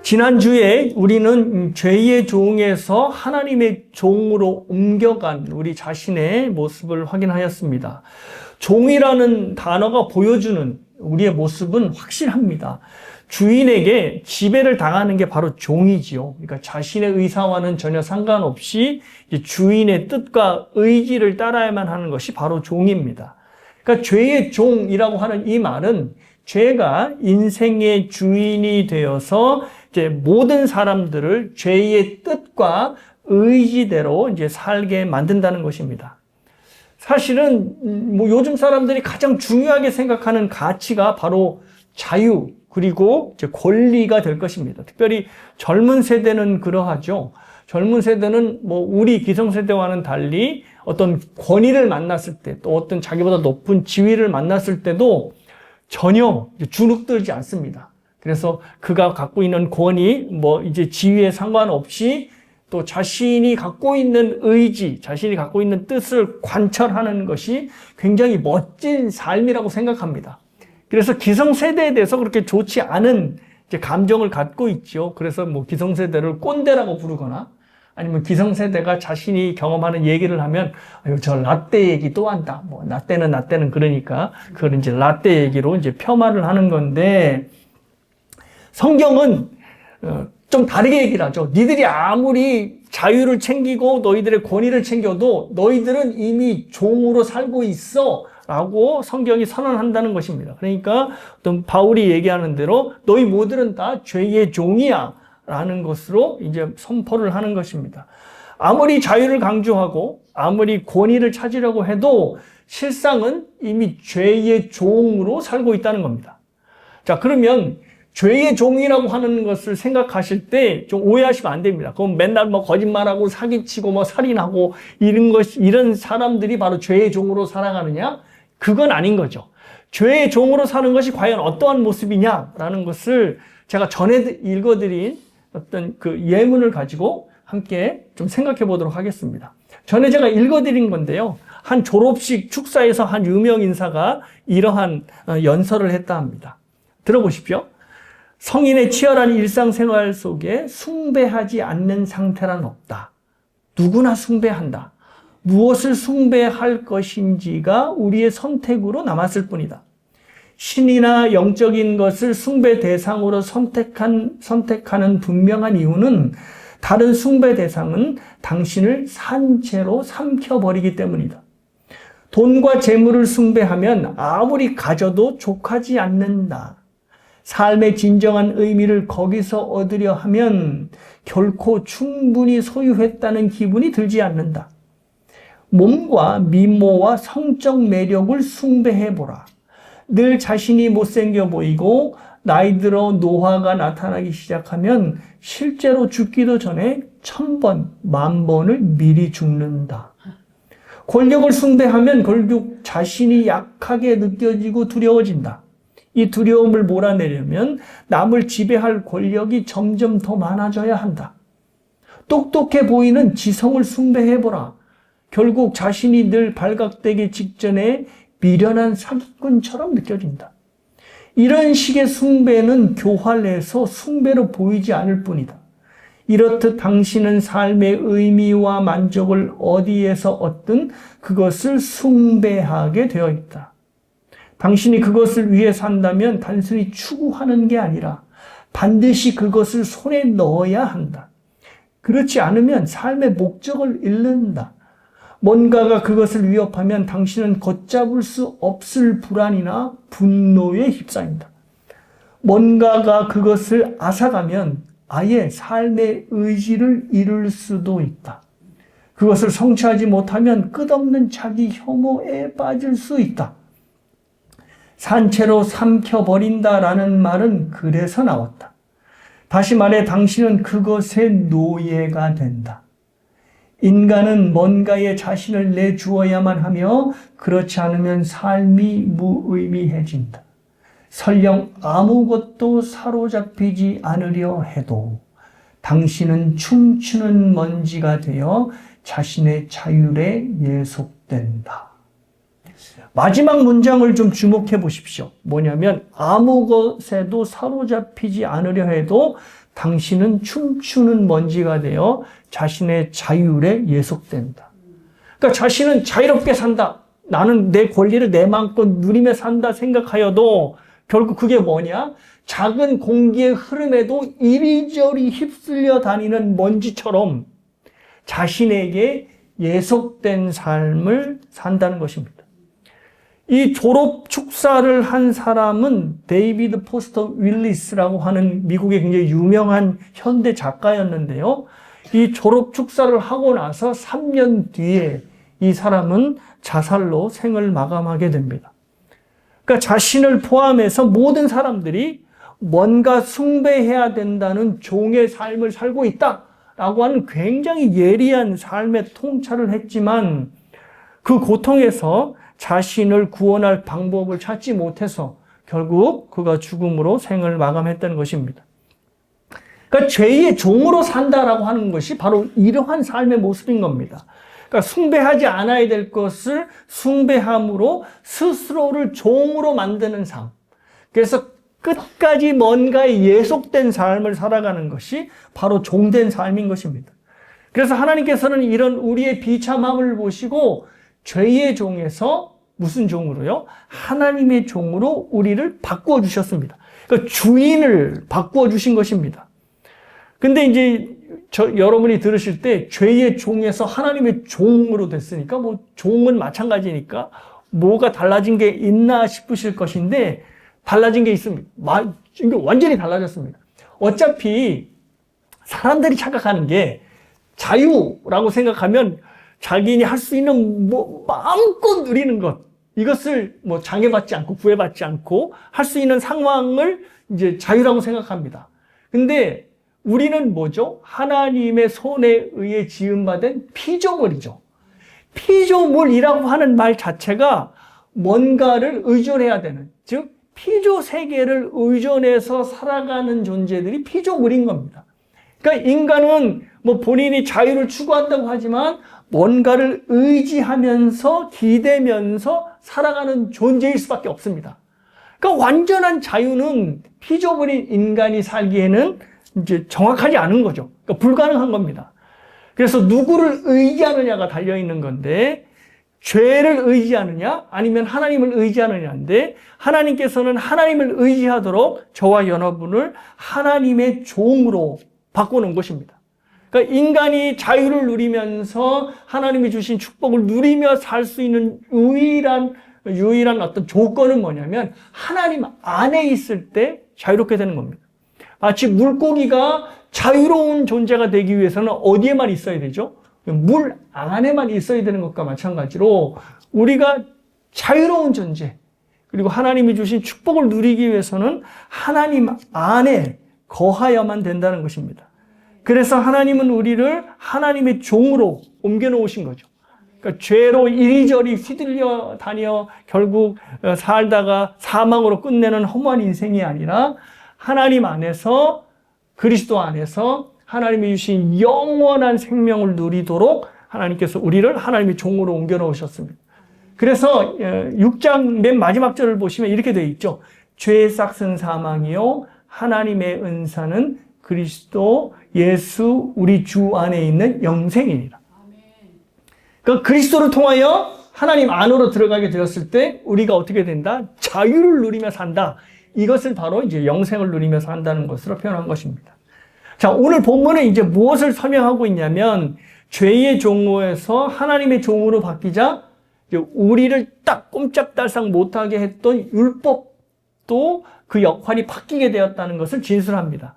지난주에 우리는 죄의 종에서 하나님의 종으로 옮겨간 우리 자신의 모습을 확인하였습니다. 종이라는 단어가 보여주는 우리의 모습은 확실합니다. 주인에게 지배를 당하는 게 바로 종이지요. 그러니까 자신의 의사와는 전혀 상관없이 주인의 뜻과 의지를 따라야만 하는 것이 바로 종입니다. 그러니까 죄의 종이라고 하는 이 말은 죄가 인생의 주인이 되어서 이제 모든 사람들을 죄의 뜻과 의지대로 이제 살게 만든다는 것입니다. 사실은 요즘 사람들이 가장 중요하게 생각하는 가치가 바로 자유 그리고 이제 권리가 될 것입니다. 특별히 젊은 세대는 그러하죠. 젊은 세대는 우리 기성세대와는 달리 어떤 권위를 만났을 때 또 어떤 자기보다 높은 지위를 만났을 때도 전혀 주눅들지 않습니다. 그래서 그가 갖고 있는 권위, 이제 지위에 상관없이 또 자신이 갖고 있는 의지, 자신이 갖고 있는 뜻을 관철하는 것이 굉장히 멋진 삶이라고 생각합니다. 그래서 기성세대에 대해서 그렇게 좋지 않은 이제 감정을 갖고 있죠. 그래서 기성세대를 꼰대라고 부르거나 아니면 기성세대가 자신이 경험하는 얘기를 하면 저 라떼 얘기 또 한다. 라떼는 그러니까 그걸 이제 라떼 얘기로 이제 폄하를 하는 건데 성경은 좀 다르게 얘기를 하죠. 니들이 아무리 자유를 챙기고 너희들의 권위를 챙겨도 너희들은 이미 종으로 살고 있어 라고 성경이 선언한다는 것입니다. 그러니까 어떤 바울이 얘기하는 대로 너희 모두는 다 죄의 종이야 라는 것으로 이제 선포를 하는 것입니다. 아무리 자유를 강조하고 아무리 권위를 찾으려고 해도 실상은 이미 죄의 종으로 살고 있다는 겁니다. 자, 그러면 죄의 종이라고 하는 것을 생각하실 때 좀 오해하시면 안 됩니다. 그럼 맨날 거짓말하고 사기치고 살인하고 이런 사람들이 바로 죄의 종으로 살아가느냐? 그건 아닌 거죠. 죄의 종으로 사는 것이 과연 어떠한 모습이냐라는 것을 제가 전에 읽어드린 어떤 그 예문을 가지고 함께 좀 생각해 보도록 하겠습니다. 전에 제가 읽어드린 건데요. 한 졸업식 축사에서 한 유명 인사가 이러한 연설을 했다 합니다. 들어보십시오. 성인의 치열한 일상생활 속에 숭배하지 않는 상태란 없다. 누구나 숭배한다. 무엇을 숭배할 것인지가 우리의 선택으로 남았을 뿐이다. 신이나 영적인 것을 숭배 대상으로 선택하는 분명한 이유는 다른 숭배 대상은 당신을 산채로 삼켜버리기 때문이다. 돈과 재물을 숭배하면 아무리 가져도 족하지 않는다. 삶의 진정한 의미를 거기서 얻으려 하면 결코 충분히 소유했다는 기분이 들지 않는다. 몸과 미모와 성적 매력을 숭배해보라. 늘 자신이 못생겨 보이고 나이 들어 노화가 나타나기 시작하면 실제로 죽기도 전에 1000번, 10,000번을 미리 죽는다. 권력을 숭배하면 결국 자신이 약하게 느껴지고 두려워진다. 이 두려움을 몰아내려면 남을 지배할 권력이 점점 더 많아져야 한다. 똑똑해 보이는 지성을 숭배해보라. 결국 자신이 늘 발각되기 직전에 미련한 사기꾼처럼 느껴진다. 이런 식의 숭배는 교활해서 숭배로 보이지 않을 뿐이다. 이렇듯 당신은 삶의 의미와 만족을 어디에서 얻든 그것을 숭배하게 되어 있다. 당신이 그것을 위해 산다면 단순히 추구하는 게 아니라 반드시 그것을 손에 넣어야 한다. 그렇지 않으면 삶의 목적을 잃는다. 뭔가가 그것을 위협하면 당신은 걷잡을 수 없을 불안이나 분노에 휩싸인다. 뭔가가 그것을 앗아가면 아예 삶의 의지를 잃을 수도 있다. 그것을 성취하지 못하면 끝없는 자기 혐오에 빠질 수 있다. 산채로 삼켜버린다라는 말은 그래서 나왔다. 다시 말해 당신은 그것의 노예가 된다. 인간은 뭔가에 자신을 내주어야만 하며 그렇지 않으면 삶이 무의미해진다. 설령 아무것도 사로잡히지 않으려 해도 당신은 춤추는 먼지가 되어 자신의 자율에 예속된다. 마지막 문장을 좀 주목해 보십시오. 뭐냐면 아무 것에도 사로잡히지 않으려 해도 당신은 춤추는 먼지가 되어 자신의 자율에 예속된다. 그러니까 자신은 자유롭게 산다. 나는 내 권리를 내 마음껏 누리며 산다 생각하여도 결국 그게 뭐냐? 작은 공기의 흐름에도 이리저리 휩쓸려 다니는 먼지처럼 자신에게 예속된 삶을 산다는 것입니다. 이 졸업 축사를 한 사람은 데이비드 포스터 윌리스라고 하는 미국의 굉장히 유명한 현대 작가였는데요. 이 졸업 축사를 하고 나서 3년 뒤에 이 사람은 자살로 생을 마감하게 됩니다. 그러니까 자신을 포함해서 모든 사람들이 뭔가 숭배해야 된다는 종의 삶을 살고 있다라고 하는 굉장히 예리한 삶의 통찰을 했지만 그 고통에서 자신을 구원할 방법을 찾지 못해서 결국 그가 죽음으로 생을 마감했다는 것입니다. 그러니까 죄의 종으로 산다라고 하는 것이 바로 이러한 삶의 모습인 겁니다. 그러니까 숭배하지 않아야 될 것을 숭배함으로 스스로를 종으로 만드는 삶. 그래서 끝까지 뭔가에 예속된 삶을 살아가는 것이 바로 종된 삶인 것입니다. 그래서 하나님께서는 이런 우리의 비참함을 보시고 죄의 종에서 무슨 종으로요? 하나님의 종으로 우리를 바꾸어 주셨습니다. 그러니까 주인을 바꾸어 주신 것입니다. 근데 이제 여러분이 들으실 때 죄의 종에서 하나님의 종으로 됐으니까 뭐 종은 마찬가지니까 뭐가 달라진 게 있나 싶으실 것인데 달라진 게 있습니다. 완전히 달라졌습니다. 어차피 사람들이 착각하는 게 자유라고 생각하면 자기인이 할 수 있는 뭐 마음껏 누리는 것, 이것을 뭐 장애받지 않고 구애받지 않고 할 수 있는 상황을 이제 자유라고 생각합니다. 근데 우리는 뭐죠? 하나님의 손에 의해 지음받은 피조물이죠. 피조물이라고 하는 말 자체가 뭔가를 의존해야 되는, 즉 피조 세계를 의존해서 살아가는 존재들이 피조물인 겁니다. 그러니까 인간은 뭐 본인이 자유를 추구한다고 하지만 뭔가를 의지하면서 기대면서 살아가는 존재일 수밖에 없습니다. 그러니까 완전한 자유는 피조물인 인간이 살기에는 이제 정확하지 않은 거죠. 그러니까 불가능한 겁니다. 그래서 누구를 의지하느냐가 달려있는 건데, 죄를 의지하느냐 아니면 하나님을 의지하느냐인데, 하나님께서는 하나님을 의지하도록 저와 여러분을 하나님의 종으로 바꿔놓은 것입니다. 그러니까 인간이 자유를 누리면서 하나님이 주신 축복을 누리며 살 수 있는 유일한 어떤 조건은 뭐냐면 하나님 안에 있을 때 자유롭게 되는 겁니다. 마치 물고기가 자유로운 존재가 되기 위해서는 어디에만 있어야 되죠? 물 안에만 있어야 되는 것과 마찬가지로 우리가 자유로운 존재, 그리고 하나님이 주신 축복을 누리기 위해서는 하나님 안에 거하여만 된다는 것입니다. 그래서 하나님은 우리를 하나님의 종으로 옮겨놓으신 거죠. 그러니까 죄로 이리저리 휘둘려 다녀 결국 살다가 사망으로 끝내는 허무한 인생이 아니라 하나님 안에서, 그리스도 안에서 하나님이 주신 영원한 생명을 누리도록 하나님께서 우리를 하나님의 종으로 옮겨놓으셨습니다. 그래서 6장 맨 마지막 절을 보시면 이렇게 되어 있죠. 죄의 싹은 사망이요 하나님의 은사는 그리스도 예수 우리 주 안에 있는 영생이니라. 그러니까 그리스도를 통하여 하나님 안으로 들어가게 되었을 때 우리가 어떻게 된다? 자유를 누리며 산다. 이것을 바로 이제 영생을 누리며 산다는 것으로 표현한 것입니다. 자, 오늘 본문은 이제 무엇을 설명하고 있냐면 죄의 종로에서 하나님의 종으로 바뀌자 우리를 딱 꼼짝달싹 못하게 했던 율법도 그 역할이 바뀌게 되었다는 것을 진술합니다.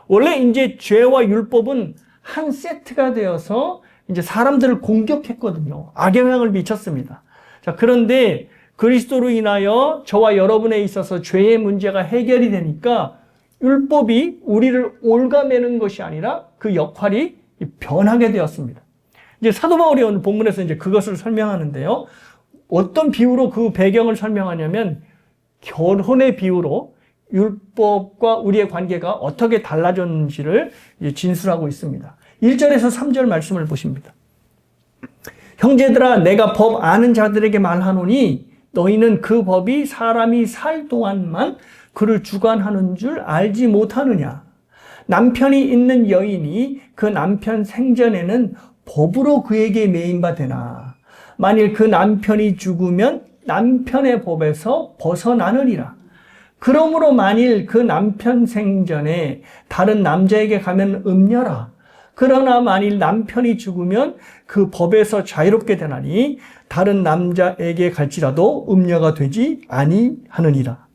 원래 이제 죄와 율법은 한 세트가 되어서 이제 사람들을 공격했거든요. 악영향을 미쳤습니다. 자, 그런데 그리스도로 인하여 저와 여러분에 있어서 죄의 문제가 해결이 되니까 율법이 우리를 옭아매는 것이 아니라 그 역할이 변하게 되었습니다. 이제 사도 바울이 오늘 본문에서 이제 그것을 설명하는데요. 어떤 비유로 그 배경을 설명하냐면 결혼의 비유로 율법과 우리의 관계가 어떻게 달라졌는지를 진술하고 있습니다. 1절에서 3절 말씀을 보십니다. 형제들아 내가 법 아는 자들에게 말하노니 너희는 그 법이 사람이 살 동안만 그를 주관하는 줄 알지 못하느냐. 남편이 있는 여인이 그 남편 생전에는 법으로 그에게 매인바 되나 만일 그 남편이 죽으면 남편의 법에서 벗어나느니라. 그러므로 만일 그 남편 생전에 다른 남자에게 가면 음녀라. 그러나 만일 남편이 죽으면 그 법에서 자유롭게 되나니 다른 남자에게 갈지라도 음녀가 되지 아니하느니라.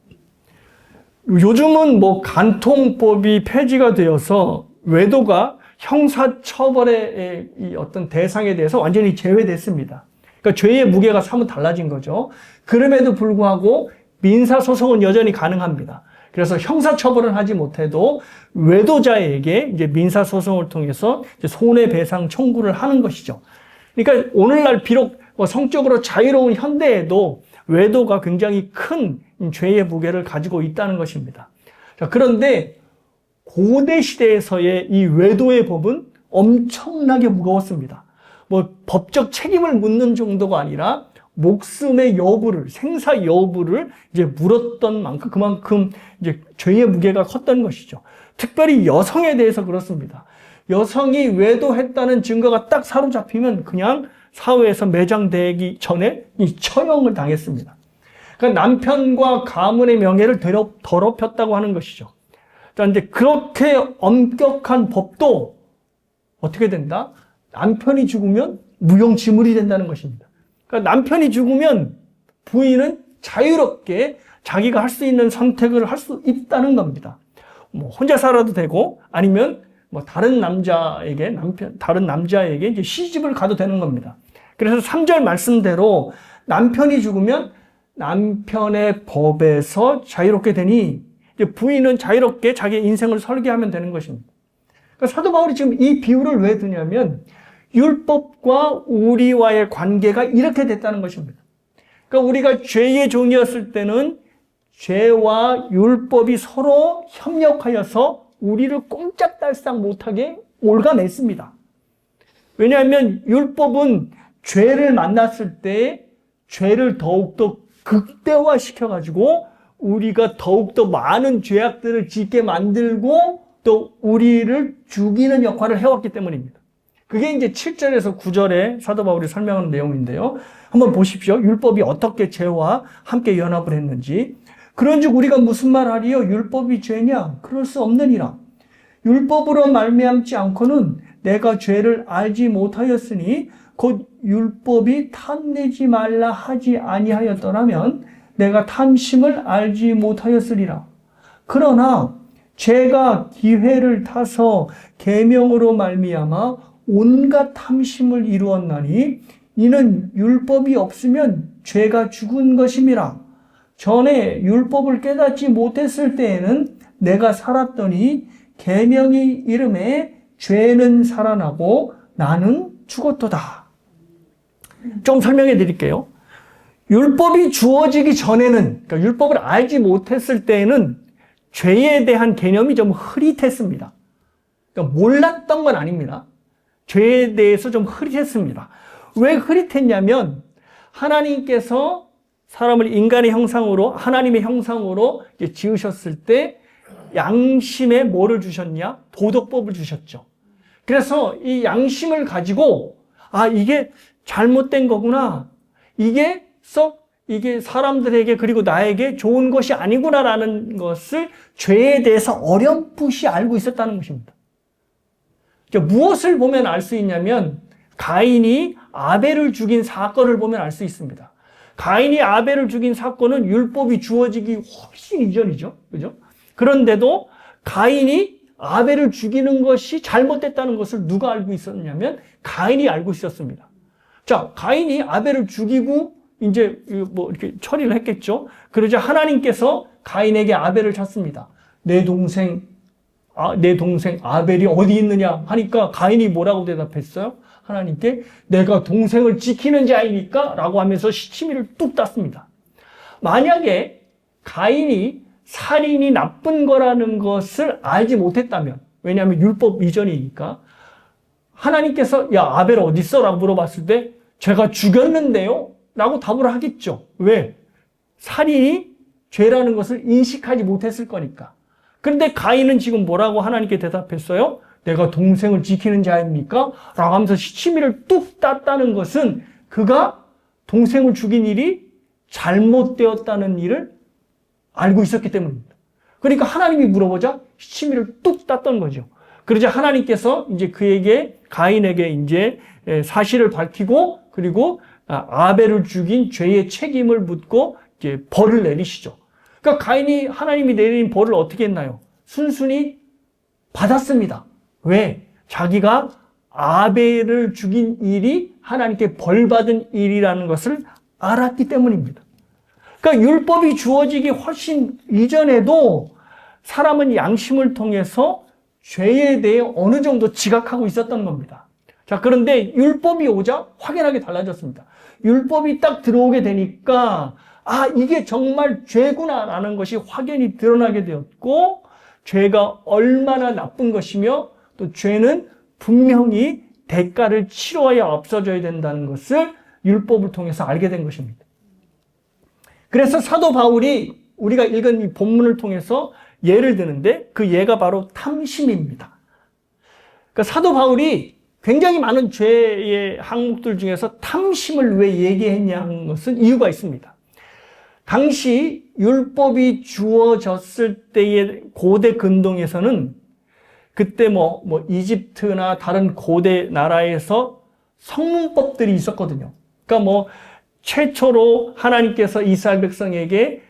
요즘은 간통법이 폐지가 되어서 외도가 형사처벌의 이 어떤 대상에 대해서 완전히 제외됐습니다. 그러니까 죄의 무게가 사뭇 달라진 거죠. 그럼에도 불구하고 민사소송은 여전히 가능합니다. 그래서 형사처벌은 하지 못해도 외도자에게 이제 민사소송을 통해서 이제 손해배상 청구를 하는 것이죠. 그러니까 오늘날 비록 성적으로 자유로운 현대에도 외도가 굉장히 큰 죄의 무게를 가지고 있다는 것입니다. 자, 그런데 고대 시대에서의 이 외도의 법은 엄청나게 무거웠습니다. 법적 책임을 묻는 정도가 아니라 목숨의 여부를, 생사 여부를 이제 물었던 만큼 그만큼 이제 죄의 무게가 컸던 것이죠. 특별히 여성에 대해서 그렇습니다. 여성이 외도했다는 증거가 딱 사로잡히면 그냥 사회에서 매장되기 전에 이 처형을 당했습니다. 그러니까 남편과 가문의 명예를 더럽혔다고 하는 것이죠. 자, 근데 그렇게 엄격한 법도 어떻게 된다? 남편이 죽으면 무용지물이 된다는 것입니다. 그러니까 남편이 죽으면 부인은 자유롭게 자기가 할 수 있는 선택을 할 수 있다는 겁니다. 혼자 살아도 되고 아니면 다른 남자에게 이제 시집을 가도 되는 겁니다. 그래서 3절 말씀대로 남편이 죽으면 남편의 법에서 자유롭게 되니 이제 부인은 자유롭게 자기 인생을 설계하면 되는 것입니다. 그러니까 사도 바울이 지금 이 비유를 왜 드냐면 율법과 우리와의 관계가 이렇게 됐다는 것입니다. 그러니까 우리가 죄의 종이었을 때는 죄와 율법이 서로 협력하여서 우리를 꼼짝달싹 못하게 올가맸습니다. 왜냐하면 율법은 죄를 만났을 때 죄를 더욱더 극대화시켜가지고 우리가 더욱더 많은 죄악들을 짓게 만들고 또 우리를 죽이는 역할을 해왔기 때문입니다. 그게 이제 7절에서 9절에 사도 바울이 설명하는 내용인데요. 한번 보십시오. 율법이 어떻게 죄와 함께 연합을 했는지. 그런즉 우리가 무슨 말하리요? 율법이 죄냐? 그럴 수 없느니라. 율법으로 말미암지 않고는 내가 죄를 알지 못하였으니 곧 율법이 탐내지 말라 하지 아니하였더라면 내가 탐심을 알지 못하였으리라. 그러나 죄가 기회를 타서 계명으로 말미암아 온갖 탐심을 이루었나니 이는 율법이 없으면 죄가 죽은 것임이라. 전에 율법을 깨닫지 못했을 때에는 내가 살았더니 계명이 이름에 죄는 살아나고 나는 죽었도다. 좀 설명해 드릴게요. 율법이 주어지기 전에는, 그러니까 율법을 알지 못했을 때에는 죄에 대한 개념이 좀 흐릿했습니다. 그러니까 몰랐던 건 아닙니다. 죄에 대해서 좀 흐릿했습니다. 왜 흐릿했냐면 하나님께서 사람을 인간의 형상으로, 하나님의 형상으로 지으셨을 때 양심에 뭐를 주셨냐? 도덕법을 주셨죠. 그래서 이 양심을 가지고 이게 잘못된 거구나. 이게 사람들에게 그리고 나에게 좋은 것이 아니구나라는 것을 죄에 대해서 어렴풋이 알고 있었다는 것입니다. 무엇을 보면 알 수 있냐면 가인이 아벨을 죽인 사건을 보면 알 수 있습니다. 가인이 아벨을 죽인 사건은 율법이 주어지기 훨씬 이전이죠. 그죠? 그런데도 가인이 아벨을 죽이는 것이 잘못됐다는 것을 누가 알고 있었냐면 가인이 알고 있었습니다. 자, 가인이 아벨을 죽이고 이제 이렇게 처리를 했겠죠. 그러자 하나님께서 가인에게 아벨을 찾습니다. 내 동생 아벨이 어디 있느냐 하니까 가인이 뭐라고 대답했어요? 하나님께 내가 동생을 지키는 자이니까 라고 하면서 시치미를 뚝 땄습니다. 만약에 가인이 살인이 나쁜 거라는 것을 알지 못했다면, 왜냐하면 율법 이전이니까, 하나님께서 야 아벨 어디 있어? 라고 물어봤을 때 제가 죽였는데요? 라고 답을 하겠죠. 왜? 살인이 죄라는 것을 인식하지 못했을 거니까. 그런데 가인은 지금 뭐라고 하나님께 대답했어요? 내가 동생을 지키는 자입니까? 라고 하면서 시치미를 뚝 땄다는 것은 그가 동생을 죽인 일이 잘못되었다는 일을 알고 있었기 때문입니다. 그러니까 하나님이 물어보자 시치미를 뚝 땄던 거죠. 그러자 하나님께서 이제 그에게, 가인에게 이제 사실을 밝히고, 그리고 아벨을 죽인 죄의 책임을 묻고 이제 벌을 내리시죠. 그러니까 가인이 하나님이 내린 벌을 어떻게 했나요? 순순히 받았습니다. 왜? 자기가 아벨을 죽인 일이 하나님께 벌받은 일이라는 것을 알았기 때문입니다. 그러니까 율법이 주어지기 훨씬 이전에도 사람은 양심을 통해서 죄에 대해 어느 정도 지각하고 있었던 겁니다. 자, 그런데 율법이 오자 확연하게 달라졌습니다. 율법이 딱 들어오게 되니까 이게 정말 죄구나라는 것이 확연히 드러나게 되었고, 죄가 얼마나 나쁜 것이며 또 죄는 분명히 대가를 치러야 없어져야 된다는 것을 율법을 통해서 알게 된 것입니다. 그래서 사도 바울이 우리가 읽은 이 본문을 통해서 예를 드는데 그 예가 바로 탐심입니다. 그러니까 사도 바울이 굉장히 많은 죄의 항목들 중에서 탐심을 왜 얘기했냐 하는 것은 이유가 있습니다. 당시 율법이 주어졌을 때의 고대 근동에서는 그때 이집트나 다른 고대 나라에서 성문법들이 있었거든요. 그러니까 최초로 하나님께서 이스라엘 백성에게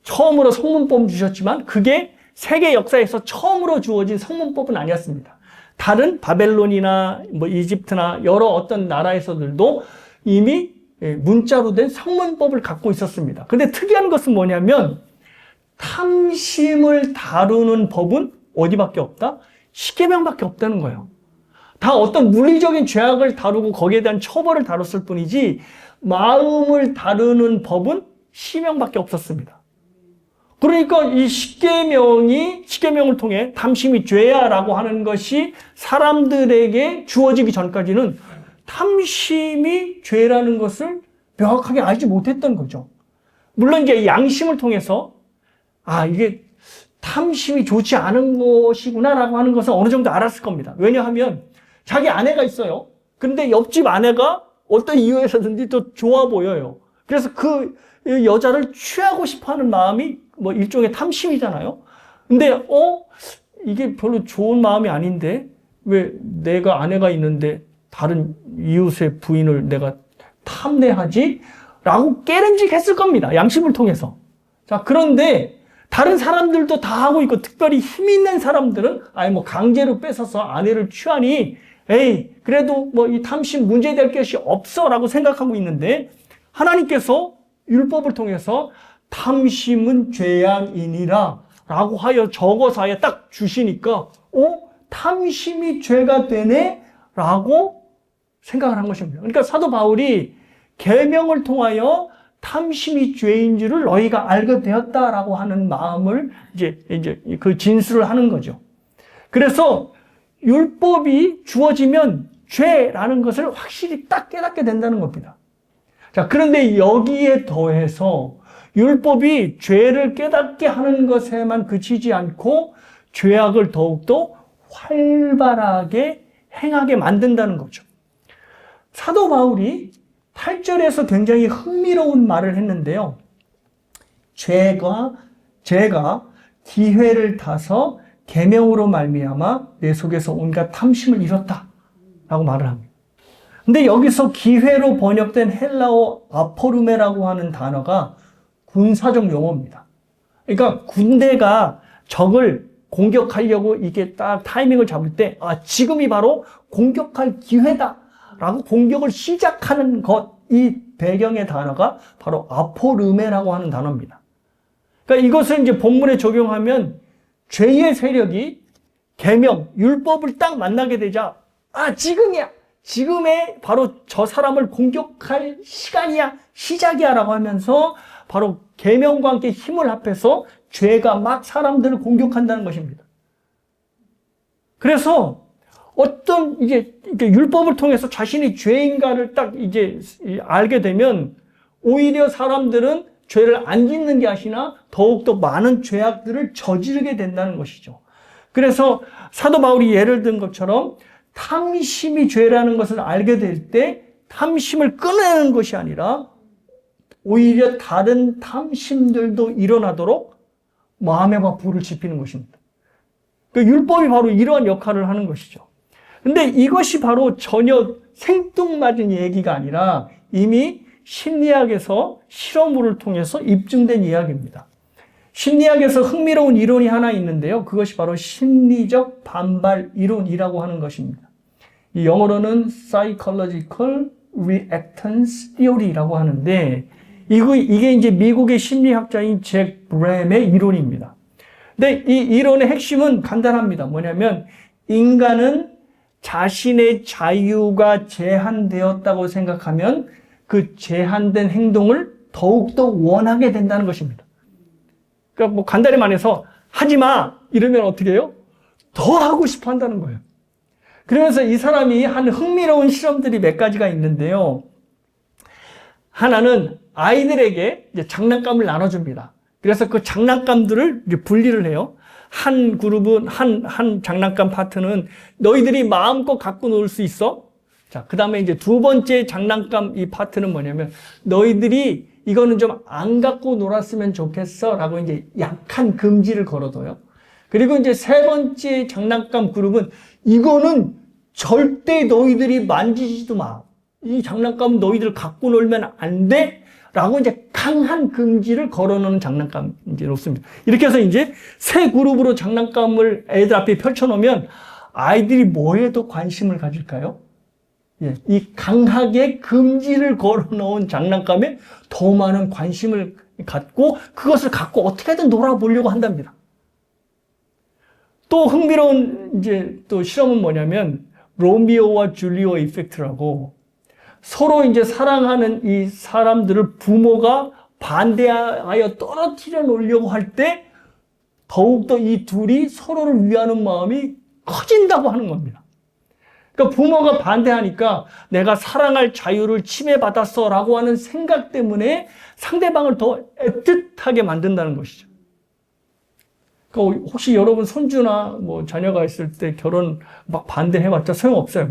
처음으로 성문법 주셨지만 그게 세계 역사에서 처음으로 주어진 성문법은 아니었습니다. 다른 바벨론이나 이집트나 여러 어떤 나라에서들도 이미 문자로 된 성문법을 갖고 있었습니다. 근데 특이한 것은 뭐냐면 탐심을 다루는 법은 어디밖에 없다? 십계명밖에 없다는 거예요. 다 어떤 물리적인 죄악을 다루고 거기에 대한 처벌을 다뤘을 뿐이지 마음을 다루는 법은 시명밖에 없었습니다. 그러니까 이 십계명을 통해 탐심이 죄야라고 하는 것이 사람들에게 주어지기 전까지는 탐심이 죄라는 것을 명확하게 알지 못했던 거죠. 물론 이제 양심을 통해서 이게 탐심이 좋지 않은 것이구나라고 하는 것은 어느 정도 알았을 겁니다. 왜냐하면 자기 아내가 있어요. 그런데 옆집 아내가 어떤 이유에서든지 또 좋아 보여요. 그래서 그 여자를 취하고 싶어하는 마음이 일종의 탐심이잖아요. 근데 이게 별로 좋은 마음이 아닌데 왜 내가 아내가 있는데 다른 이웃의 부인을 내가 탐내하지? 라고 깨름직했을 겁니다. 양심을 통해서. 자, 그런데 다른 사람들도 다 하고 있고 특별히 힘 있는 사람들은 강제로 뺏어서 아내를 취하니 그래도 이 탐심 문제될 것이 없어 라고 생각하고 있는데 하나님께서 율법을 통해서 탐심은 죄악이니라 라고 하여 적어서 아예 딱 주시니까 탐심이 죄가 되네 라고 생각을 한 것입니다. 그러니까 사도 바울이 계명을 통하여 탐심이 죄인 줄을 너희가 알게 되었다라고 하는 마음을 이제 그 진술을 하는 거죠. 그래서 율법이 주어지면 죄라는 것을 확실히 딱 깨닫게 된다는 겁니다. 자, 그런데 여기에 더해서 율법이 죄를 깨닫게 하는 것에만 그치지 않고 죄악을 더욱더 활발하게 행하게 만든다는 거죠. 사도 바울이 8절에서 굉장히 흥미로운 말을 했는데요. 제가 기회를 타서 계명으로 말미암아 내 속에서 온갖 탐심을 잃었다라고 말을 합니다. 근데 여기서 기회로 번역된 헬라어 아포르메라고 하는 단어가 군사적 용어입니다. 그러니까 군대가 적을 공격하려고 이게 딱 타이밍을 잡을 때 지금이 바로 공격할 기회다라고 공격을 시작하는 것, 이 배경의 단어가 바로 아포르메라고 하는 단어입니다. 그러니까 이것을 이제 본문에 적용하면 죄의 세력이 계명, 율법을 딱 만나게 되자 지금이야. 지금에 바로 저 사람을 공격할 시간이야. 시작이야 라고 하면서 바로 계명과 함께 힘을 합해서 죄가 막 사람들을 공격한다는 것입니다. 그래서 어떤 이게 율법을 통해서 자신이 죄인가를 딱 이제 알게 되면 오히려 사람들은 죄를 안 짓는 게 아니라 더욱더 많은 죄악들을 저지르게 된다는 것이죠. 그래서 사도 바울이 예를 든 것처럼 탐심이 죄라는 것을 알게 될 때 탐심을 끊어내는 것이 아니라 오히려 다른 탐심들도 일어나도록 마음에 불을 지피는 것입니다. 그 율법이 바로 이러한 역할을 하는 것이죠. 근데 이것이 바로 전혀 생뚱맞은 얘기가 아니라 이미 심리학에서 실험을 통해서 입증된 이야기입니다. 심리학에서 흥미로운 이론이 하나 있는데요. 그것이 바로 심리적 반발 이론이라고 하는 것입니다. 이 영어로는 Psychological Reactance Theory라고 하는데 이게 이제 미국의 심리학자인 잭 브램의 이론입니다. 근데 이 이론의 핵심은 간단합니다. 뭐냐면 인간은 자신의 자유가 제한되었다고 생각하면 그 제한된 행동을 더욱더 원하게 된다는 것입니다. 그러니까 뭐 간단히 말해서 하지 마 이러면 어떻게 해요? 더 하고 싶어 한다는 거예요. 그러면서 이 사람이 한 흥미로운 실험들이 몇 가지가 있는데요. 하나는 아이들에게 이제 장난감을 나눠줍니다. 그래서 그 장난감들을 이제 분리를 해요. 한 그룹은, 한 장난감 파트는 너희들이 마음껏 갖고 놀 수 있어? 자, 그 다음에 이제 두 번째 장난감 이 파트는 뭐냐면 너희들이 이거는 좀 안 갖고 놀았으면 좋겠어 라고 이제 약한 금지를 걸어둬요. 그리고 이제 세 번째 장난감 그룹은 이거는 절대 너희들이 만지지도 마. 이 장난감은 너희들 갖고 놀면 안 돼. 라고 이제 강한 금지를 걸어놓는 장난감 이제 놓습니다. 이렇게 해서 이제 세 그룹으로 장난감을 애들 앞에 펼쳐놓으면 아이들이 뭐에 더 관심을 가질까요? 예, 이 강하게 금지를 걸어놓은 장난감에 더 많은 관심을 갖고 그것을 갖고 어떻게든 놀아보려고 한답니다. 또 흥미로운 이제 또 실험은 뭐냐면 로미오와 줄리오 이펙트라고 서로 이제 사랑하는 이 사람들을 부모가 반대하여 떨어뜨려 놓으려고 할 때 더욱더 이 둘이 서로를 위하는 마음이 커진다고 하는 겁니다. 그러니까 부모가 반대하니까 내가 사랑할 자유를 침해받았어 라고 하는 생각 때문에 상대방을 더 애틋하게 만든다는 것이죠. 그러니까 혹시 여러분 손주나 뭐 자녀가 있을 때 결혼 막 반대해봤자 소용없어요.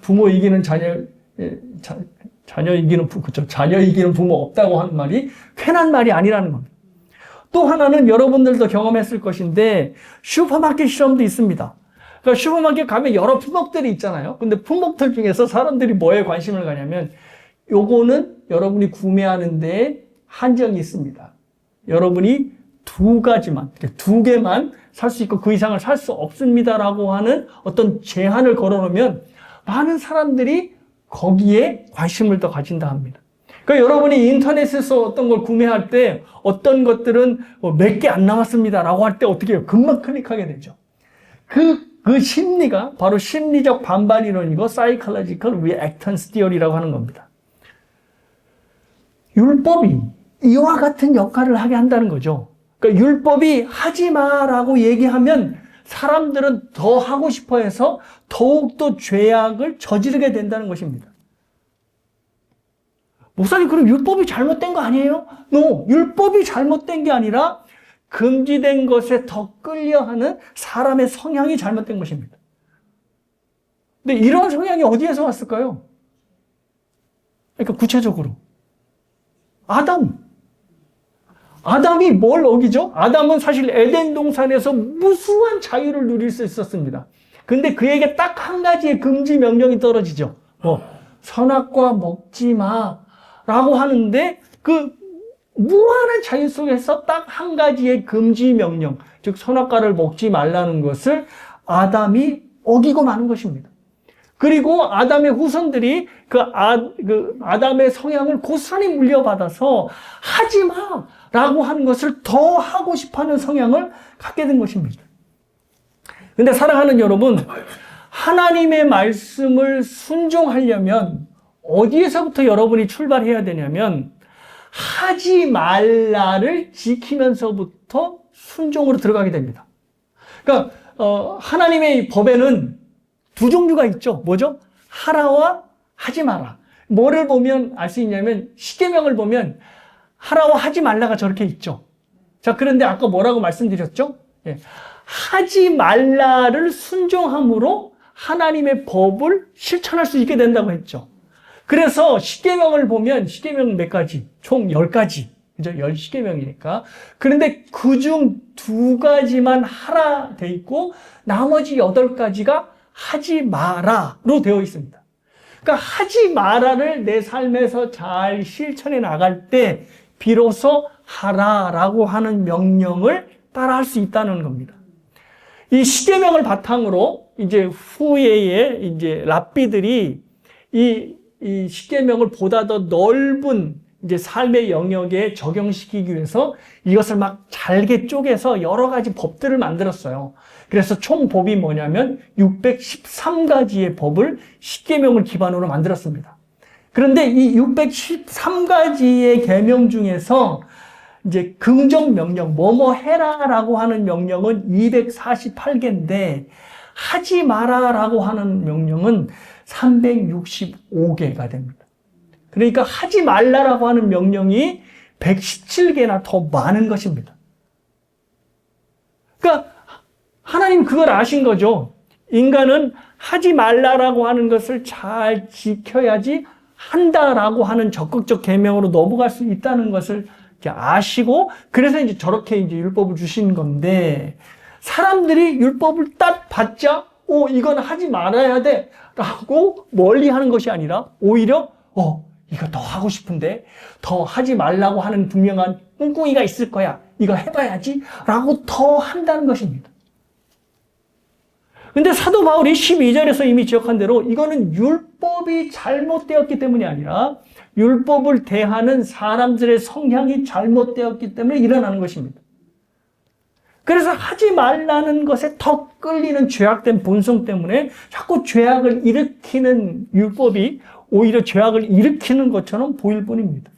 부모 이기는 자녀 이기는 부모 없다고 하는 말이 괜한 말이 아니라는 겁니다. 또 하나는 여러분들도 경험했을 것인데 슈퍼마켓 실험도 있습니다. 그러니까 슈퍼마켓 가면 여러 품목들이 있잖아요. 근데 품목들 중에서 사람들이 뭐에 관심을 가냐면 요거는 여러분이 구매하는 데에 한정이 있습니다. 여러분이 두 개만 살 수 있고 그 이상을 살 수 없습니다라고 하는 어떤 제한을 걸어놓으면 많은 사람들이 거기에 관심을 더 가진다 합니다. 그러니까 여러분이 인터넷에서 어떤 걸 구매할 때 어떤 것들은 몇 개 안 남았습니다라고 할 때 어떻게 해요? 금방 클릭하게 되죠. 그 심리가 바로 심리적 반발 이론이고 Psychological Reactance Theory라고 하는 겁니다. 율법이 이와 같은 역할을 하게 한다는 거죠. 그러니까 율법이 하지 마라고 얘기하면 사람들은 더 하고 싶어 해서 더욱더 죄악을 저지르게 된다는 것입니다. 목사님, 그럼 율법이 잘못된 거 아니에요? No, 율법이 잘못된 게 아니라 금지된 것에 더 끌려하는 사람의 성향이 잘못된 것입니다. 근데 이런 성향이 어디에서 왔을까요? 그러니까 구체적으로 아담이 뭘 어기죠? 아담은 사실 에덴 동산에서 무수한 자유를 누릴 수 있었습니다. 근데 그에게 딱 한 가지의 금지 명령이 떨어지죠. 선악과 먹지 마라고 하는데 그 무한한 자유 속에서 딱 한 가지의 금지 명령, 즉 선악과를 먹지 말라는 것을 아담이 어기고 마는 것입니다. 그리고 아담의 후손들이 아담의 성향을 고스란히 물려받아서 하지 마라고 하는 것을 더 하고 싶어하는 성향을 갖게 된 것입니다. 근데 사랑하는 여러분, 하나님의 말씀을 순종하려면 어디에서부터 여러분이 출발해야 되냐면 하지 말라를 지키면서부터 순종으로 들어가게 됩니다. 그러니까 하나님의 법에는 두 종류가 있죠. 뭐죠? 하라와 하지 마라. 뭐를 보면 알 수 있냐면 십계명을 보면 하라고 하지 말라가 저렇게 있죠. 자, 그런데 아까 뭐라고 말씀드렸죠? 예. 하지 말라를 순종함으로 하나님의 법을 실천할 수 있게 된다고 했죠. 그래서 십계명을 보면 십계명 몇 가지? 총 10가지. 그죠? 10십계명이니까. 그런데 그중 2가지만 하라 돼 있고 나머지 8가지가 하지 마라로 되어 있습니다. 그러니까 하지 마라를 내 삶에서 잘 실천해 나갈 때 비로소 하라라고 하는 명령을 따라할 수 있다는 겁니다. 이 십계명을 바탕으로 이제 후에 이제 랍비들이 이 십계명을 보다 더 넓은 이제 삶의 영역에 적용시키기 위해서 이것을 막 잘게 쪼개서 여러 가지 법들을 만들었어요. 그래서 총 법이 뭐냐면 613가지의 법을 십계명을 기반으로 만들었습니다. 그런데 이 613가지의 계명 중에서 이제 긍정 명령, 뭐뭐 해라라고 하는 명령은 248개인데 하지 마라라고 하는 명령은 365개가 됩니다. 그러니까 하지 말라라고 하는 명령이 117개나 더 많은 것입니다. 그러니까 하나님 그걸 아신 거죠. 인간은 하지 말라라고 하는 것을 잘 지켜야지 한다라고 하는 적극적 계명으로 넘어갈 수 있다는 것을 아시고 그래서 이제 저렇게 이제 율법을 주신 건데 사람들이 율법을 딱 받자 이건 하지 말아야 돼라고 멀리 하는 것이 아니라 오히려 이거 더 하고 싶은데 더 하지 말라고 하는 분명한 꿍꿍이가 있을 거야. 이거 해봐야지 라고 더 한다는 것입니다. 근데 사도 바울이 12절에서 이미 지적한 대로 이거는 율법이 잘못되었기 때문이 아니라 율법을 대하는 사람들의 성향이 잘못되었기 때문에 일어나는 것입니다. 그래서 하지 말라는 것에 더 끌리는 죄악된 본성 때문에 자꾸 죄악을 일으키는 율법이 오히려 죄악을 일으키는 것처럼 보일 뿐입니다.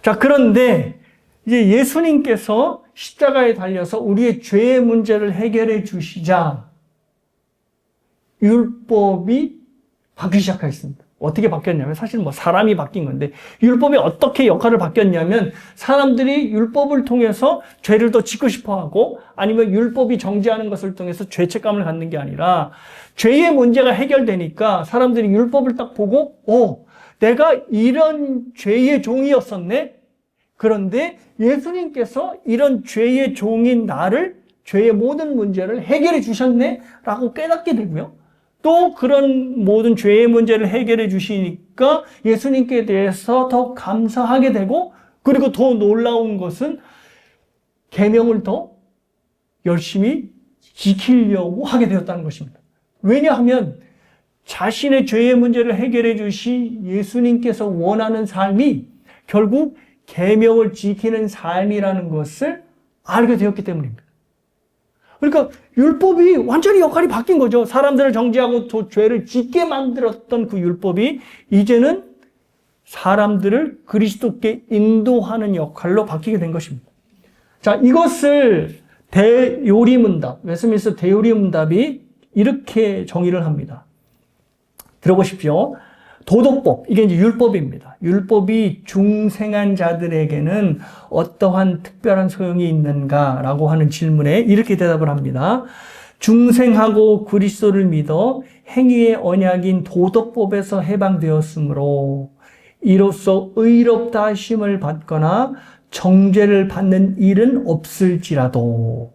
자, 그런데 이제 예수님께서 십자가에 달려서 우리의 죄의 문제를 해결해 주시자 율법이 바뀌기 시작했습니다. 어떻게 바뀌었냐면 사실 사람이 바뀐 건데 율법이 어떻게 역할을 바뀌었냐면 사람들이 율법을 통해서 죄를 더 짓고 싶어하고 아니면 율법이 정죄하는 것을 통해서 죄책감을 갖는 게 아니라 죄의 문제가 해결되니까 사람들이 율법을 딱 보고 내가 이런 죄의 종이었었네. 그런데 예수님께서 이런 죄의 종인 나를 죄의 모든 문제를 해결해 주셨네 라고 깨닫게 되고요. 또 그런 모든 죄의 문제를 해결해 주시니까 예수님께 대해서 더 감사하게 되고 그리고 더 놀라운 것은 계명을 더 열심히 지키려고 하게 되었다는 것입니다. 왜냐하면 자신의 죄의 문제를 해결해 주시 예수님께서 원하는 삶이 결국 계명을 지키는 삶이라는 것을 알게 되었기 때문입니다. 그러니까 율법이 완전히 역할이 바뀐 거죠. 사람들을 정죄하고 또 죄를 짓게 만들었던 그 율법이 이제는 사람들을 그리스도께 인도하는 역할로 바뀌게 된 것입니다. 자, 이것을 대요리문답, 웨스민스터 대요리문답이 이렇게 정의를 합니다. 들어보십시오. 도덕법, 이게 이제 율법입니다. 율법이 중생한 자들에게는 어떠한 특별한 소용이 있는가라고 하는 질문에 이렇게 대답을 합니다. 중생하고 그리스도를 믿어 행위의 언약인 도덕법에서 해방되었으므로 이로써 의롭다 하심을 받거나 정죄를 받는 일은 없을지라도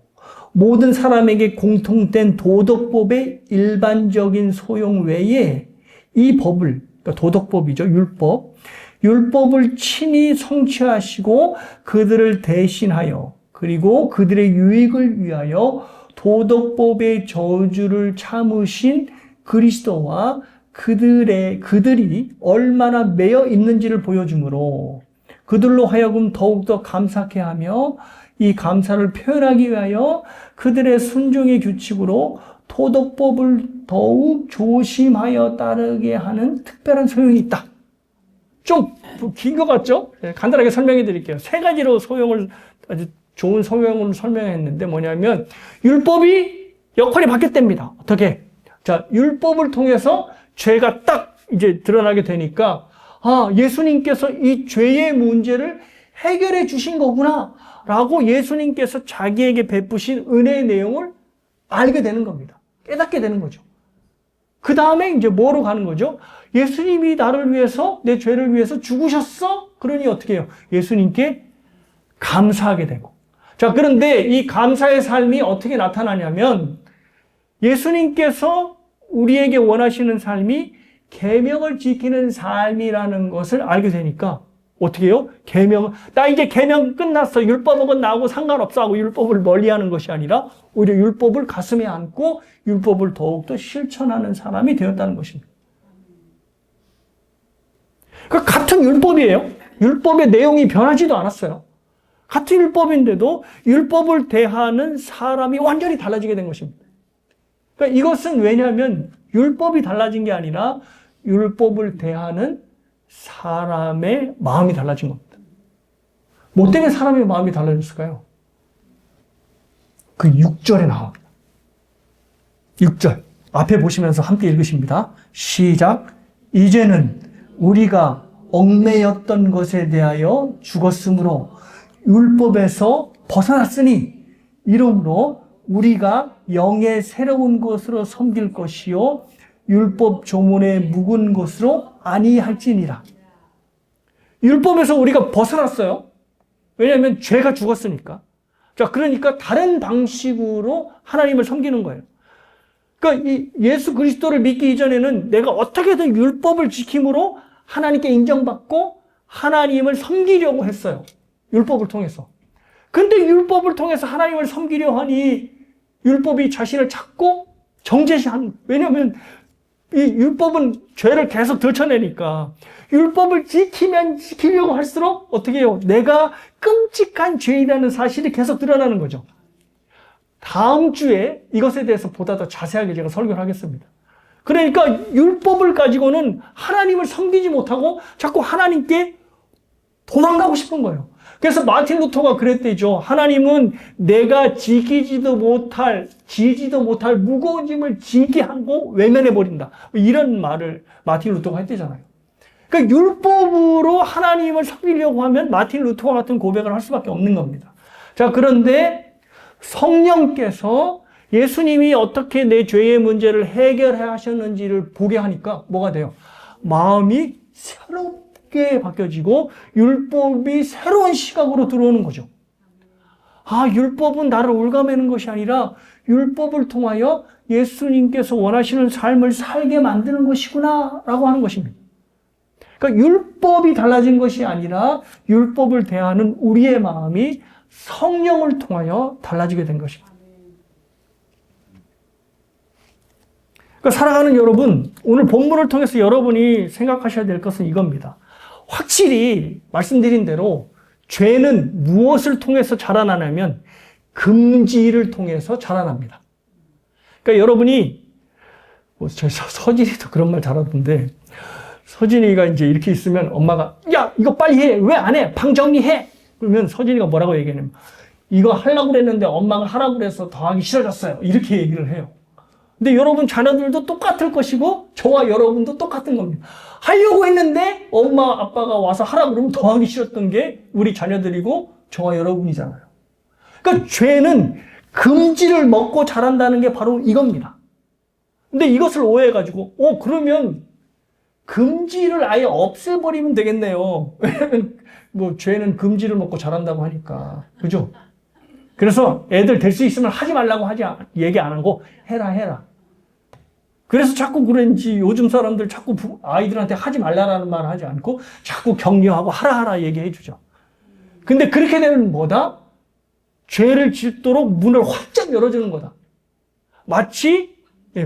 모든 사람에게 공통된 도덕법의 일반적인 소용 외에 이 법을 그러니까 도덕법이죠. 율법을 친히 성취하시고 그들을 대신하여 그리고 그들의 유익을 위하여 도덕법의 저주를 참으신 그리스도와 그들이 얼마나 매여 있는지를 보여주므로 그들로 하여금 더욱더 감사케 하며 이 감사를 표현하기 위하여 그들의 순종의 규칙으로 도덕법을 더욱 조심하여 따르게 하는 특별한 소용이 있다. 좀 긴 것 같죠? 간단하게 설명해 드릴게요. 3가지로 아주 좋은 소용을 설명했는데 뭐냐면 율법이 역할이 바뀌었답니다. 어떻게? 자, 율법을 통해서 죄가 딱 이제 드러나게 되니까 아, 예수님께서 이 죄의 문제를 해결해 주신 거구나 라고 예수님께서 자기에게 베푸신 은혜의 내용을 알게 되는 겁니다. 깨닫게 되는 거죠. 그 다음에 이제 뭐로 가는 거죠? 예수님이 나를 위해서, 내 죄를 위해서 죽으셨어? 그러니 어떻게 해요? 예수님께 감사하게 되고. 자, 그런데 이 감사의 삶이 어떻게 나타나냐면 예수님께서 우리에게 원하시는 삶이 계명을 지키는 삶이라는 것을 알게 되니까 어떻게 해요? 나 이제 계명 끝났어. 율법은 나하고 상관없어 하고 율법을 멀리하는 것이 아니라 오히려 율법을 가슴에 안고 율법을 더욱더 실천하는 사람이 되었다는 것입니다. 그러니까 같은 율법이에요. 율법의 내용이 변하지도 않았어요. 같은 율법인데도 율법을 대하는 사람이 완전히 달라지게 된 것입니다. 그러니까 이것은 왜냐하면 율법이 달라진 게 아니라 율법을 대하는 사람의 마음이 달라진 겁니다. 뭐 때문에 사람의 마음이 달라졌을까요? 그 6절에 나옵니다. 6절. 앞에 보시면서 함께 읽으십니다. 시작. 이제는 우리가 얽매였던 것에 대하여 죽었으므로 율법에서 벗어났으니 이러므로 우리가 영의 새로운 것으로 섬길 것이요 율법 조문에 묵은 것으로 아니할지니라. 율법에서 우리가 벗어났어요. 왜냐하면 죄가 죽었으니까. 자, 그러니까 다른 방식으로 하나님을 섬기는 거예요. 그러니까 이 예수 그리스도를 믿기 이전에는 내가 어떻게든 율법을 지킴으로 하나님께 인정받고 하나님을 섬기려고 했어요. 율법을 통해서. 근데 율법을 통해서 하나님을 섬기려 하니 율법이 자신을 찾고 정죄시하는, 왜냐하면 이 율법은 죄를 계속 들춰내니까 율법을 지키면 지키려고 할수록 어떻게 해요? 내가 끔찍한 죄인이라는 사실이 계속 드러나는 거죠. 다음 주에 이것에 대해서 보다 더 자세하게 제가 설교를 하겠습니다. 그러니까 율법을 가지고는 하나님을 섬기지 못하고 자꾸 하나님께 도망가고 싶은 거예요. 그래서 마틴 루터가 그랬대죠. 하나님은 내가 지지도 못할 무거운 짐을 지게 하고 외면해버린다. 이런 말을 마틴 루터가 했대잖아요. 그러니까 율법으로 하나님을 섬기려고 하면 마틴 루터 같은 고백을 할 수밖에 없는 겁니다. 자, 그런데 성령께서 예수님이 어떻게 내 죄의 문제를 해결해 하셨는지를 보게 하니까 뭐가 돼요? 마음이 새롭게 바뀌어지고 율법이 새로운 시각으로 들어오는 거죠. 아, 율법은 나를 올가매는 것이 아니라 율법을 통하여 예수님께서 원하시는 삶을 살게 만드는 것이구나 라고 하는 것입니다. 그러니까 율법이 달라진 것이 아니라 율법을 대하는 우리의 마음이 성령을 통하여 달라지게 된 것입니다. 그러니까 살아가는 여러분, 오늘 본문을 통해서 여러분이 생각하셔야 될 것은 이겁니다. 확실히 말씀드린 대로 죄는 무엇을 통해서 자라나냐면 금지를 통해서 자라납니다. 그러니까 여러분이 저희 서진이도 그런 말 잘하던데, 서진이가 이제 이렇게 있으면 엄마가 야 이거 빨리 해, 왜 안 해, 방 정리해. 그러면 서진이가 뭐라고 얘기하냐면 이거 하려고 그랬는데 엄마가 하라고 그래서 더 하기 싫어졌어요. 이렇게 얘기를 해요. 근데 여러분 자녀들도 똑같을 것이고 저와 여러분도 똑같은 겁니다. 하려고 했는데 엄마 아빠가 와서 하라고 그러면 더 하기 싫었던 게 우리 자녀들이고 저와 여러분이잖아요. 그러니까 죄는 금지를 먹고 자란다는 게 바로 이겁니다. 근데 이것을 오해해가지고 그러면 금지를 아예 없애버리면 되겠네요. 왜냐면 뭐 죄는 금지를 먹고 자란다고 하니까. 그죠? 그래서 애들 될 수 있으면 하지 말라고 얘기 안 하고 해라. 그래서 자꾸 그런지 요즘 사람들 자꾸 아이들한테 하지 말라라는 말을 하지 않고 자꾸 격려하고 하라 얘기해 주죠. 근데 그렇게 되면 뭐다? 죄를 짓도록 문을 활짝 열어주는 거다. 마치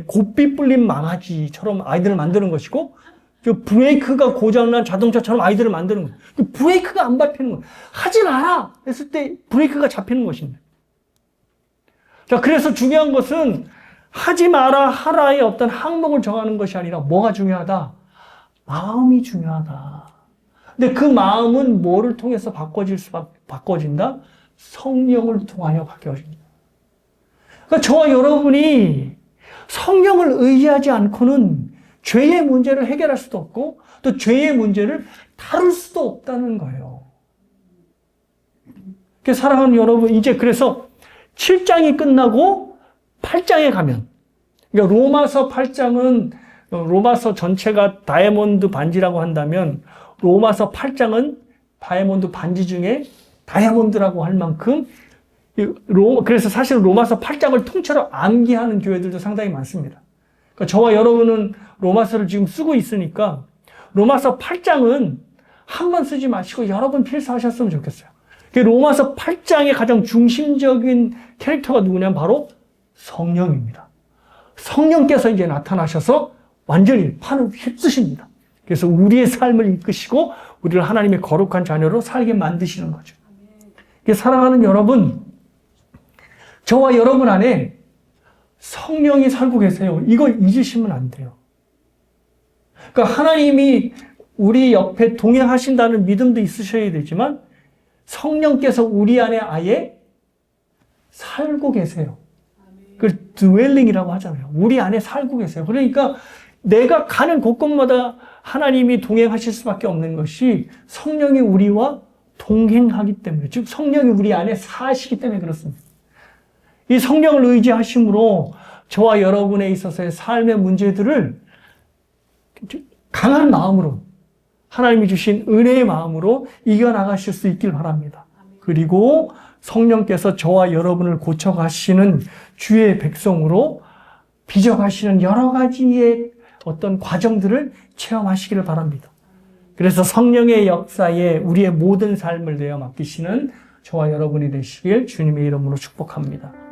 고삐 뿔린 망아지처럼 아이들을 만드는 것이고 브레이크가 고장난 자동차처럼 아이들을 만드는 거예요. 브레이크가 안 밟히는 거예요. 하지 마라 했을 때 브레이크가 잡히는 것입니다. 자, 그래서 중요한 것은 하지 마라, 하라의 어떤 항목을 정하는 것이 아니라 뭐가 중요하다? 마음이 중요하다. 근데 그 마음은 뭐를 통해서 바꿔진다? 성령을 통하여 바뀌어진다. 그러니까 저와 여러분이 성령을 의지하지 않고는 죄의 문제를 해결할 수도 없고 또 죄의 문제를 다룰 수도 없다는 거예요. 사랑하는 여러분, 이제 그래서 7장이 끝나고 8장에 가면, 그러니까 로마서 8장은 로마서 전체가 다이아몬드 반지라고 한다면 로마서 8장은 다이아몬드 반지 중에 다이아몬드라고 할 만큼, 그래서 사실 로마서 8장을 통째로 암기하는 교회들도 상당히 많습니다. 그러니까 저와 여러분은 로마서를 지금 쓰고 있으니까 로마서 8장은 한 번 쓰지 마시고 여러 번 필사하셨으면 좋겠어요. 로마서 8장의 가장 중심적인 캐릭터가 누구냐면 바로 성령입니다. 성령께서 이제 나타나셔서 완전히 판을 휩쓰십니다. 그래서 우리의 삶을 이끄시고 우리를 하나님의 거룩한 자녀로 살게 만드시는 거죠. 사랑하는 여러분, 저와 여러분 안에 성령이 살고 계세요. 이거 잊으시면 안 돼요. 그러니까 하나님이 우리 옆에 동행하신다는 믿음도 있으셔야 되지만 성령께서 우리 안에 아예 살고 계세요. 그걸 dwelling이라고 하잖아요. 우리 안에 살고 계세요. 그러니까 내가 가는 곳곳마다 하나님이 동행하실 수밖에 없는 것이 성령이 우리와 동행하기 때문에, 즉 성령이 우리 안에 사시기 때문에 그렇습니다. 이 성령을 의지하심으로 저와 여러분에 있어서의 삶의 문제들을 강한 마음으로, 하나님이 주신 은혜의 마음으로 이겨나가실 수 있길 바랍니다. 그리고 성령께서 저와 여러분을 고쳐가시는 주의 백성으로 빚어가시는 여러 가지의 어떤 과정들을 체험하시기를 바랍니다. 그래서 성령의 역사에 우리의 모든 삶을 내어 맡기시는 저와 여러분이 되시길 주님의 이름으로 축복합니다.